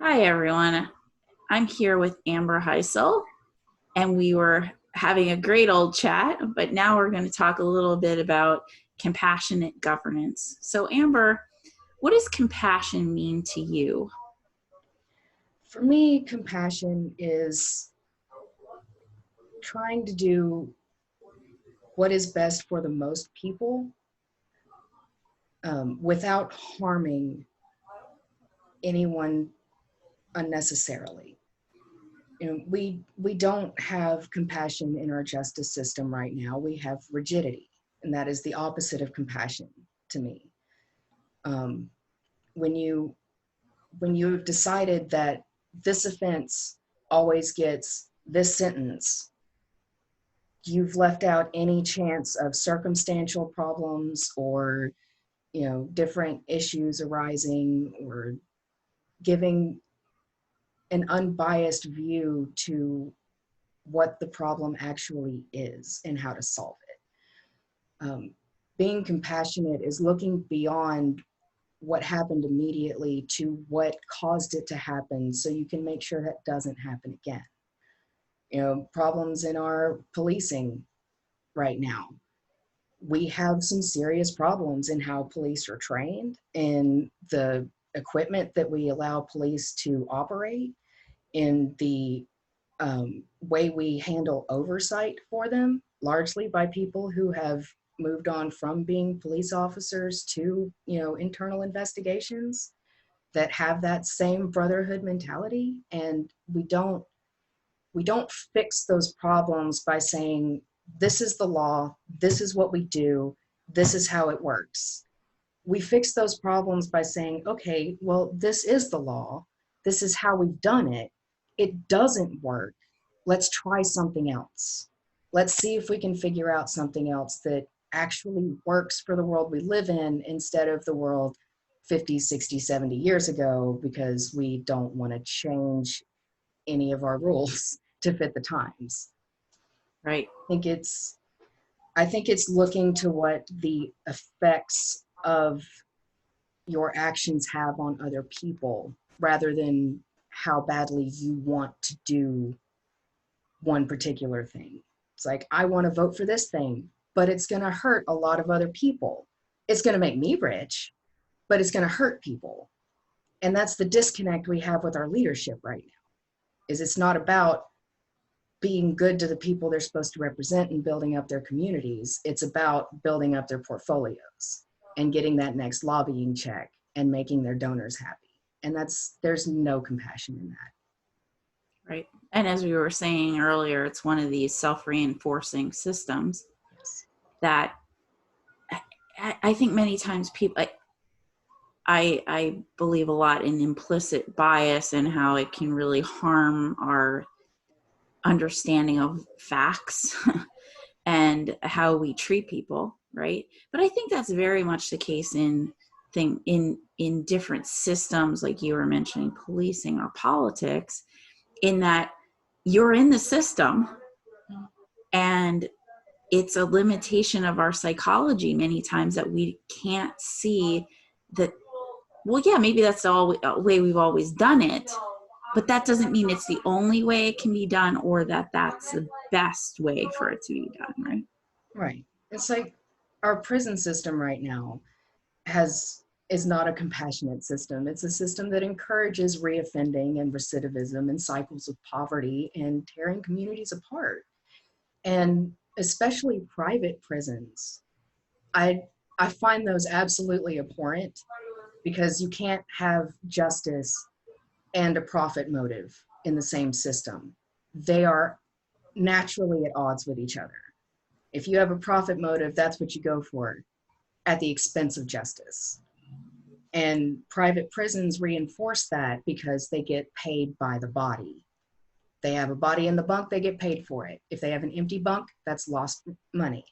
Hi, everyone. I'm here with Amber Hysell, and we were having a great old chat, but now we're going to talk a little bit about compassionate governance. So, Amber, what does compassion mean to you? For me, compassion is trying to do what is best for the most people without harming anyone unnecessarily. We don't have compassion in our justice system right now. We have rigidity, and that is the opposite of compassion to me. Um, when you when you've decided that this offense always gets this sentence, you've left out any chance of circumstantial problems or different issues arising, or giving an unbiased view to what the problem actually is and how to solve it. Being compassionate is looking beyond what happened immediately to what caused it to happen, so you can make sure that doesn't happen again. Problems in our policing right now, we have some serious problems in how police are trained and the equipment that we allow police to operate, in the way we handle oversight for them, largely by people who have moved on from being police officers to, internal investigations that have that same brotherhood mentality. And we don't fix those problems by saying, this is the law, this is what we do, this is how it works. We fix those problems by saying, okay, well, this is the law, this is how we've done it. It doesn't work. Let's try something else. Let's see if we can figure out something else that actually works for the world we live in, instead of the world 50, 60, 70 years ago, because we don't want to change any of our rules to fit the times. Right. I think it's I think it's looking to what the effects of your actions have on other people, rather than how badly you want to do one particular thing. It's like, I want to vote for this thing, but it's going to hurt a lot of other people. It's going to make me rich, but it's going to hurt people. And that's the disconnect we have with our leadership right now. Is it's not about being good to the people they're supposed to represent and building up their communities. It's about building up their portfolios and getting that next lobbying check and making their donors happy. And there's no compassion in that. Right. And as we were saying earlier, it's one of these self reinforcing systems Yes. that I think many times people, I believe a lot in implicit bias and how it can really harm our understanding of facts and how we treat people, right? But I think that's very much the case in different systems, like you were mentioning, policing or politics, in that you're in the system, and it's a limitation of our psychology many times that we can't see that. Well, yeah, maybe that's the way we've always done it, but that doesn't mean it's the only way it can be done, or that that's the best way for it to be done, right? Right. It's like our prison system right now has is not a compassionate system. It's a system that encourages reoffending and recidivism and cycles of poverty and tearing communities apart. And especially private prisons, I I find those absolutely abhorrent, because you can't have justice and a profit motive in the same system. They are naturally at odds with each other. If you have a profit motive, that's what you go for, at the expense of justice. And private prisons reinforce that because they get paid by the body. They have a body in the bunk, they get paid for it. If they have an empty bunk, that's lost money.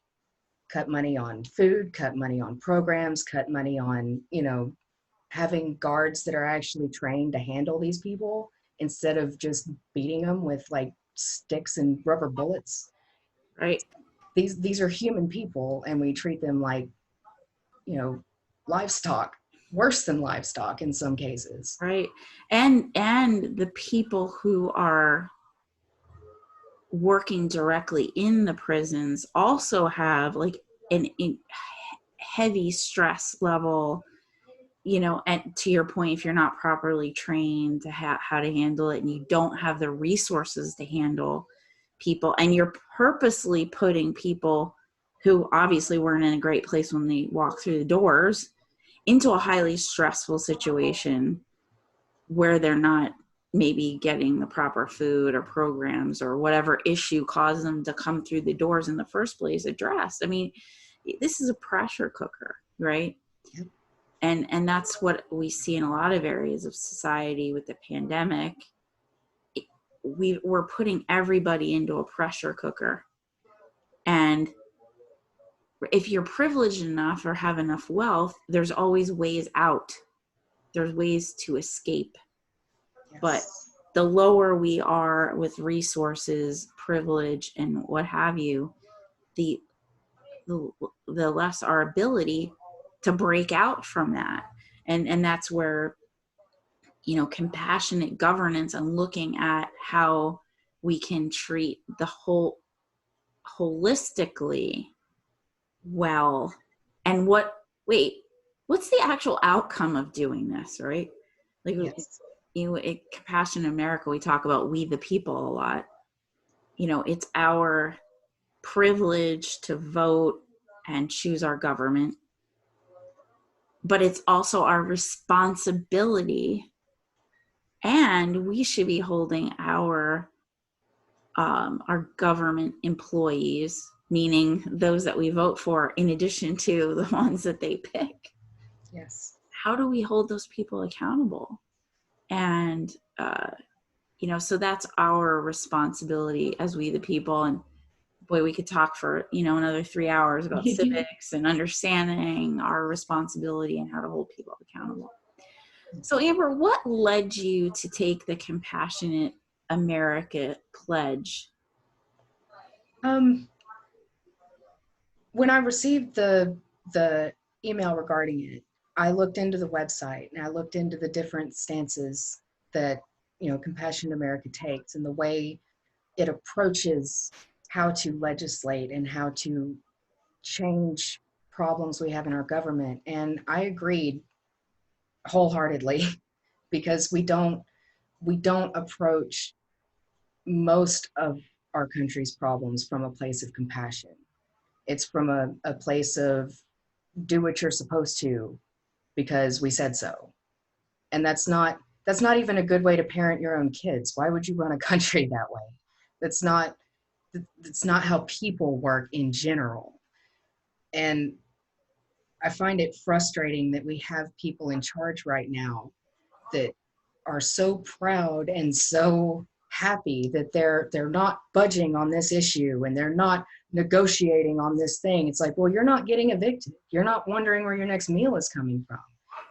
Cut money on food, cut money on programs, cut money on, having guards that are actually trained to handle these people, instead of just beating them with like sticks and rubber bullets. Right. These are human people, and we treat them like, you know, livestock. worse than livestock in some cases. Right. And the people who are working directly in the prisons also have like an heavy stress level, you know, and to your point, if you're not properly trained to how to handle it, and you don't have the resources to handle people, and you're purposely putting people who obviously weren't in a great place when they walk through the doors into a highly stressful situation where they're not maybe getting the proper food or programs or whatever issue caused them to come through the doors in the first place addressed. I mean, this is a pressure cooker, right? Yep. And that's what we see in a lot of areas of society with the pandemic. We're putting everybody into a pressure cooker. And if you're privileged enough or have enough wealth, there's always ways out. There's ways to escape. But Yes. the lower we are with resources, privilege, and what have you, the the less our ability to break out from that. And that's where, you know, compassionate governance and looking at how we can treat the whole holistically well, and what's the actual outcome of doing this, right? Like, Yes. you know, Compassion in America, we talk about we the people a lot. You know, it's our privilege to vote and choose our government, but it's also our responsibility, and we should be holding our government employees, meaning those that we vote for, in addition to the ones that they pick. Yes. How do we hold those people accountable? And you know, so that's our responsibility as we the people. And boy, we could talk for, you know, another 3 hours about civics and understanding our responsibility and how to hold people accountable. So Amber, what led you to take the Compassionate America pledge? Um, when I received the email regarding it, I looked into the website and I looked into the different stances that, you know, Compassion America takes and the way it approaches how to legislate and how to change problems we have in our government. And I agreed wholeheartedly because we don't approach most of our country's problems from a place of compassion. It's from a place of do what you're supposed to because we said so. And that's not even a good way to parent your own kids. Why would you run a country that way? That's not that's not how people work in general. And I find it frustrating that we have people in charge right now that are so proud and so happy that they're not budging on this issue and they're not negotiating on this thing. It's like, well, you're not getting evicted. You're not wondering where your next meal is coming from.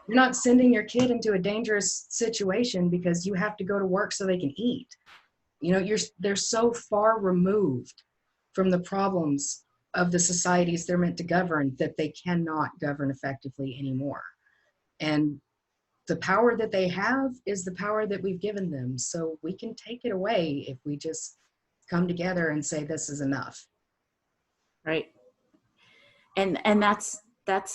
You're not sending your kid into a dangerous situation because you have to go to work so they can eat. You know, they're so far removed from the problems of the societies they're meant to govern that they cannot govern effectively anymore. And the power that they have is the power that we've given them. So we can take it away if we just come together and say, this is enough. Right. And that's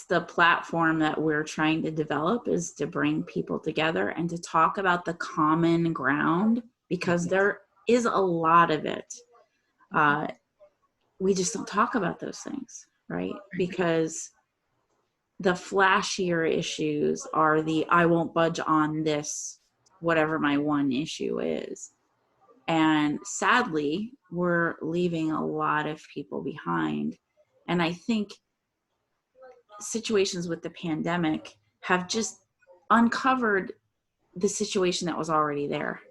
the platform that we're trying to develop, is to bring people together and to talk about the common ground, because there is a lot of it. We just don't talk about those things, right? Because the flashier issues are the I won't budge on this, whatever my one issue is. And sadly, we're leaving a lot of people behind. And I think situations with the pandemic have just uncovered the situation that was already there.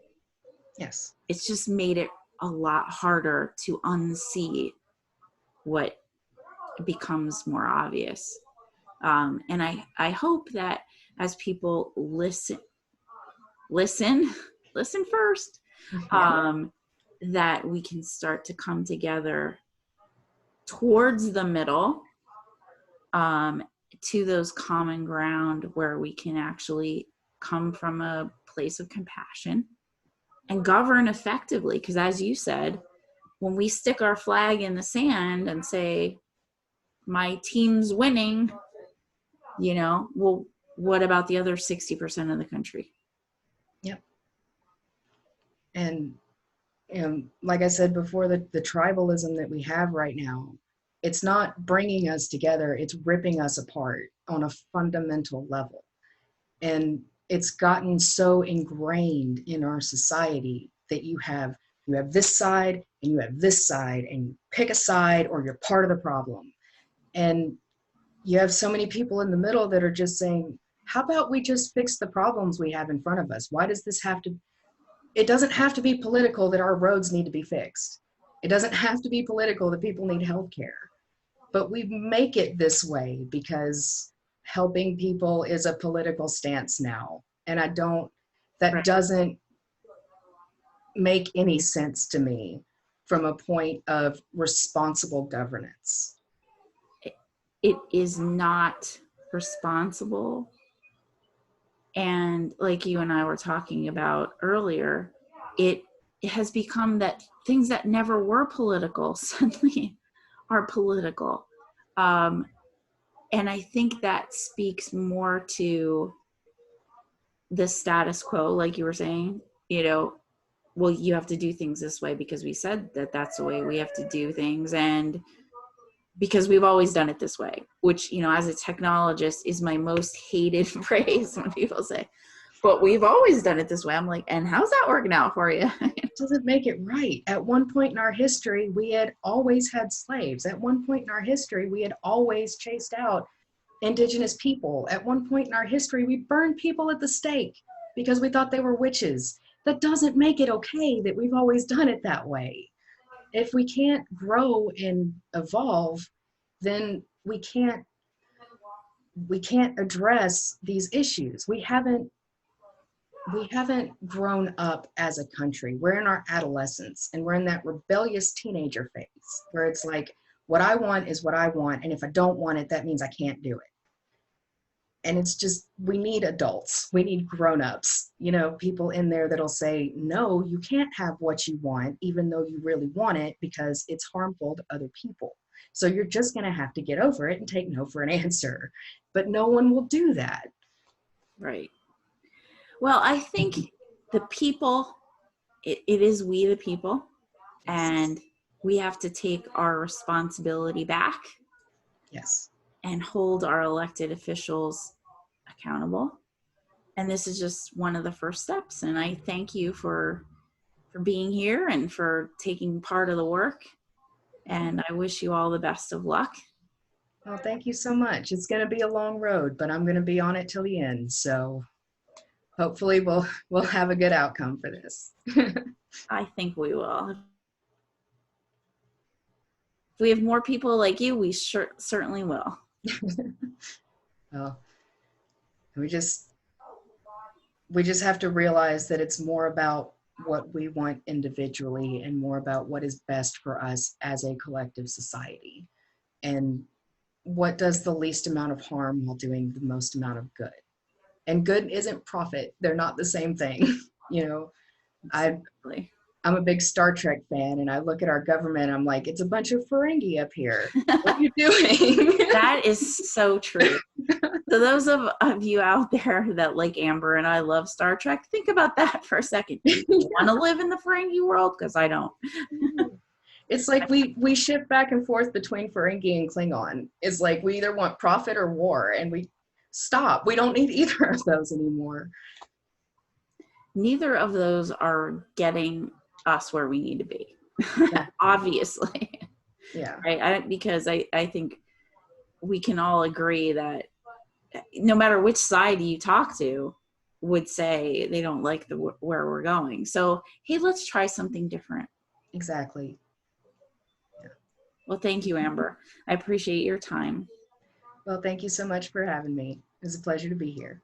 Yes. It's just made it a lot harder to unsee what becomes more obvious. And I hope that as people listen first, Yeah. that we can start to come together towards the middle, um, to those common ground where we can actually come from a place of compassion and govern effectively. Because as you said, when we stick our flag in the sand and say, my team's winning, well, what about the other 60% of the country? Yep. And like I said before, the tribalism that we have right now, it's not bringing us together, it's ripping us apart on a fundamental level. And it's gotten so ingrained in our society that you have this side and you have this side, and you pick a side or you're part of the problem. And you have so many people in the middle that are just saying, how about we just fix the problems we have in front of us? Why does this have to, it doesn't have to be political that our roads need to be fixed. It doesn't have to be political that people need health care. But we make it this way because helping people is a political stance now. And that doesn't make any sense to me from a point of responsible governance. It is not responsible. And like you and I were talking about earlier, it has become that things that never were political suddenly are political. And I think that speaks more to the status quo, like you were saying, well, you have to do things this way because we said that that's the way we have to do things. And because we've always done it this way, which, as a technologist is my most hated phrase when people say, but we've always done it this way. I'm like, and how's that working out for you? It doesn't make it right. At one point in our history, we had always had slaves. At one point in our history, we had always chased out indigenous people. At one point in our history, we burned people at the stake because we thought they were witches. That doesn't make it okay that we've always done it that way. If we can't grow and evolve, then we can't address these issues. We haven't grown up as a country. We're in our adolescence, and we're in that rebellious teenager phase where it's like, what I want is what I want, and if I don't want it, that means I can't do it. And it's just, we need adults, we need grown-ups, people in there that'll say, no, you can't have what you want, even though you really want it, because it's harmful to other people. So you're just going to have to get over it and take no for an answer. But no one will do that. Right. Well, I think the people, it is we the people, and we have to take our responsibility back. Yes. And hold our elected officials accountable. And this is just one of the first steps. And I thank you for being here and for taking part of the work. And I wish you all the best of luck. Well, thank you so much. It's going to be a long road, but I'm going to be on it till the end. So hopefully we'll have a good outcome for this. I think we will. If we have more people like you, we certainly will. Well, we just have to realize that it's more about what we want individually and more about what is best for us as a collective society, and what does the least amount of harm while doing the most amount of good. And good isn't profit. They're not the same thing. Exactly. I'm a big Star Trek fan, and I look at our government, I'm like, it's a bunch of Ferengi up here. What are you doing? That is so true. So those of you out there that like Amber and I love Star Trek, think about that for a second. Do you want to live in the Ferengi world? Because I don't. It's like we shift back and forth between Ferengi and Klingon. It's like we either want profit or war, and we stop. We don't need either of those anymore. Neither of those are getting us where we need to be. Yeah. Obviously. Yeah. Right? Because I think we can all agree that no matter which side you talk to would say they don't like where we're going. So, hey, let's try something different. Exactly. Yeah. Well, thank you, Amber. I appreciate your time. Well, thank you so much for having me. It was a pleasure to be here.